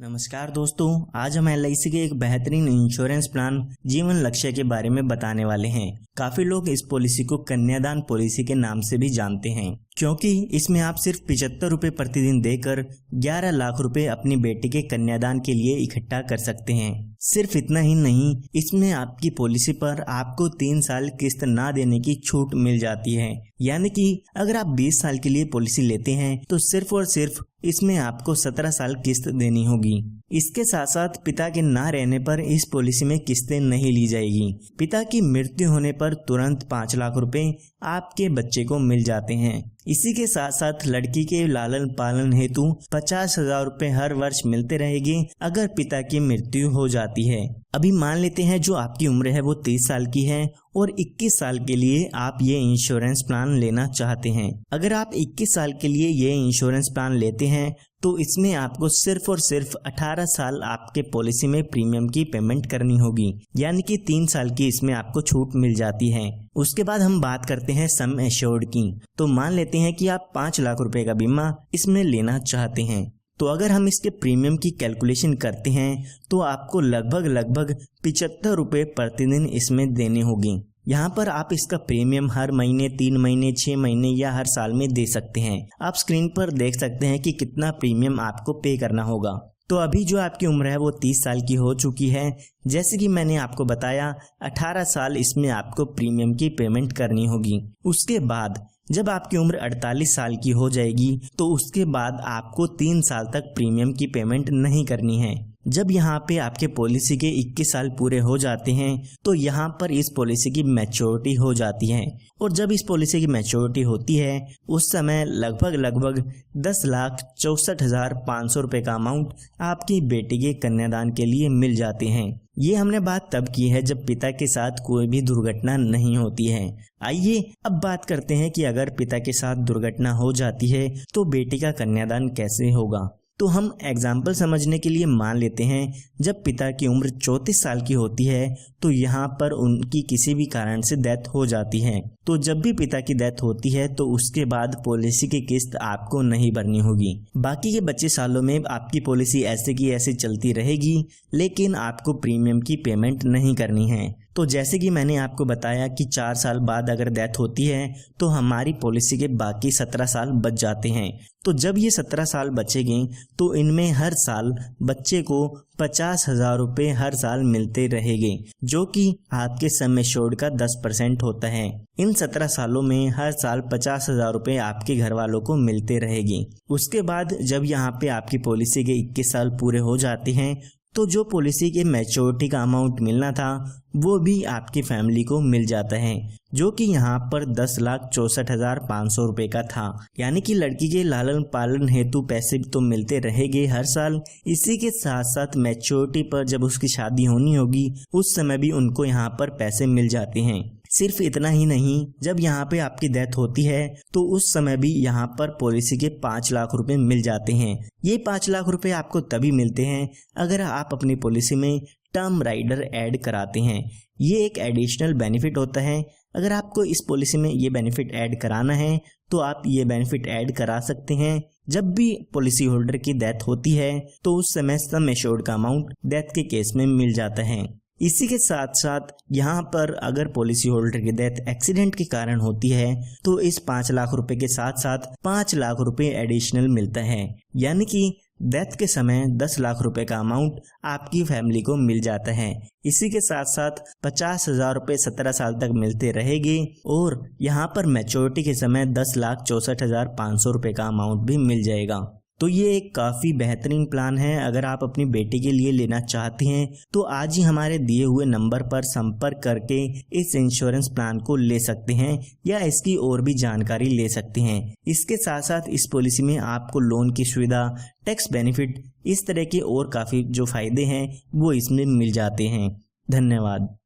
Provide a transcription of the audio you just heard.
नमस्कार दोस्तों, आज हम LIC के एक बेहतरीन इंश्योरेंस प्लान जीवन लक्ष्य के बारे में बताने वाले हैं। काफी लोग इस पॉलिसी को कन्यादान पॉलिसी के नाम से भी जानते हैं, क्योंकि इसमें आप सिर्फ 75 रुपए प्रतिदिन देकर 11 लाख रुपए अपनी बेटी के कन्यादान के लिए इकट्ठा कर सकते हैं। सिर्फ इतना ही नहीं, इसमें आपकी पॉलिसी पर आपको 3 साल किस्त ना देने की छूट मिल जाती है। यानी कि अगर आप 20 साल के लिए पॉलिसी लेते हैं तो सिर्फ और सिर्फ इसमें आपको 17 साल किस्त देनी होगी। इसके साथ साथ पिता के ना रहने पर इस पॉलिसी में किस्तें नहीं ली जाएगी। पिता की मृत्यु होने पर तुरंत 5 लाख रुपए आपके बच्चे को मिल जाते हैं। इसी के साथ साथ लड़की के लालन पालन हेतु 50,000 रुपए हर वर्ष मिलते रहेंगे अगर पिता की मृत्यु हो जाती है। अभी मान लेते हैं जो आपकी उम्र है वो 30 साल की है और 21 साल के लिए आप ये इंश्योरेंस प्लान लेना चाहते हैं। अगर आप 21 साल के लिए ये इंश्योरेंस प्लान लेते हैं तो इसमें आपको सिर्फ और सिर्फ 18 साल आपके पॉलिसी में प्रीमियम की पेमेंट करनी होगी, यानी कि 3 साल की इसमें आपको छूट मिल जाती है। उसके बाद हम बात करते हैं सम एश्योर्ड की। तो मान लेते हैं कि आप 5 लाख रुपए का बीमा इसमें लेना चाहते हैं। तो अगर हम इसके प्रीमियम की कैलकुलेशन करते हैं तो आपको लगभग 75 रुपए प्रतिदिन इसमें देने होंगे। यहाँ पर आप इसका प्रीमियम हर महीने, 3 महीने, 6 महीने या हर साल में दे सकते हैं। आप स्क्रीन पर देख सकते हैं कि कितना प्रीमियम आपको पे करना होगा। तो अभी जो आपकी उम्र है वो 30 साल की हो चुकी है। जैसे कि मैंने आपको बताया, 18 साल इसमें आपको प्रीमियम की पेमेंट करनी होगी। उसके बाद जब आपकी उम्र 48 साल की हो जाएगी तो उसके बाद आपको 3 साल तक प्रीमियम की पेमेंट नहीं करनी है। जब यहाँ पे आपके पॉलिसी के 21 साल पूरे हो जाते हैं तो यहाँ पर इस पॉलिसी की मैच्योरिटी हो जाती है, और जब इस पॉलिसी की मैच्योरिटी होती है उस समय लगभग 10,64,500 रुपए का अमाउंट आपकी बेटी के कन्यादान के लिए मिल जाते हैं। ये हमने बात तब की है जब पिता के साथ कोई भी दुर्घटना नहीं होती है। आइए अब बात करते हैं कि अगर पिता के साथ दुर्घटना हो जाती है तो बेटी का कन्यादान कैसे होगा। तो हम एग्जाम्पल समझने के लिए मान लेते हैं जब पिता की उम्र 34 साल की होती है तो यहाँ पर उनकी किसी भी कारण से डेथ हो जाती है। तो जब भी पिता की डेथ होती है तो उसके बाद पॉलिसी की किस्त आपको नहीं भरनी होगी। बाकी के बचे सालों में आपकी पॉलिसी ऐसे की ऐसे चलती रहेगी, लेकिन आपको प्रीमियम की पेमेंट नहीं करनी है। तो जैसे कि मैंने आपको बताया कि 4 साल बाद अगर डेथ होती है तो हमारी पॉलिसी के बाकी 17 साल बच जाते हैं। तो जब ये 17 साल बचेंगे तो इनमें हर साल बच्चे को 50,000 रुपए हर साल मिलते रहेंगे, जो कि आपके सम एश्योर्ड का 10% होता है। इन 17 सालों में हर साल 50,000 रुपए आपके घर वालों को मिलते रहेंगे। उसके बाद जब यहाँ पे आपकी पॉलिसी के 21 साल पूरे हो जाते हैं तो जो पॉलिसी के मैच्योरिटी का अमाउंट मिलना था वो भी आपकी फैमिली को मिल जाता है, जो कि यहाँ पर 10,64,500 रुपए का था। यानी कि लड़की के लालन पालन हेतु पैसे तो मिलते रहेंगे हर साल। इसी के साथ साथ मैच्योरिटी पर जब उसकी शादी होनी होगी उस समय भी उनको यहाँ पर पैसे मिल जाते हैं। सिर्फ इतना ही नहीं, जब यहाँ पे आपकी डेथ होती है तो उस समय भी यहाँ पर पॉलिसी के 5 लाख रुपए मिल जाते हैं। ये 5 लाख रुपए आपको तभी मिलते हैं अगर आप अपनी पॉलिसी में टर्म राइडर ऐड कराते हैं। ये एक एडिशनल बेनिफिट होता है। अगर आपको इस पॉलिसी में ये बेनिफिट ऐड कराना है तो आप ये बेनिफिट ऐड करा सकते हैं। जब भी पॉलिसी होल्डर की डेथ होती है तो उस समय सम एश्योर्ड का अमाउंट डेथ के केस में मिल जाता है। इसी के साथ साथ यहाँ पर अगर पॉलिसी होल्डर की डेथ एक्सीडेंट के कारण होती है तो इस 5 लाख रुपए के साथ साथ 5 लाख रुपए एडिशनल मिलता है। यानी कि डेथ के समय 10 लाख रुपए का अमाउंट आपकी फैमिली को मिल जाता है। इसी के साथ साथ 50,000 रुपए 17 साल तक मिलते रहेंगे, और यहाँ पर मैच्योरिटी के समय 10,64,500 रुपए का अमाउंट भी मिल जाएगा। तो ये एक काफ़ी बेहतरीन प्लान है। अगर आप अपनी बेटी के लिए लेना चाहते हैं तो आज ही हमारे दिए हुए नंबर पर संपर्क करके इस इंश्योरेंस प्लान को ले सकते हैं या इसकी और भी जानकारी ले सकते हैं। इसके साथ साथ इस पॉलिसी में आपको लोन की सुविधा, टैक्स बेनिफिट, इस तरह के और काफ़ी जो फायदे हैं वो इसमें मिल जाते हैं। धन्यवाद।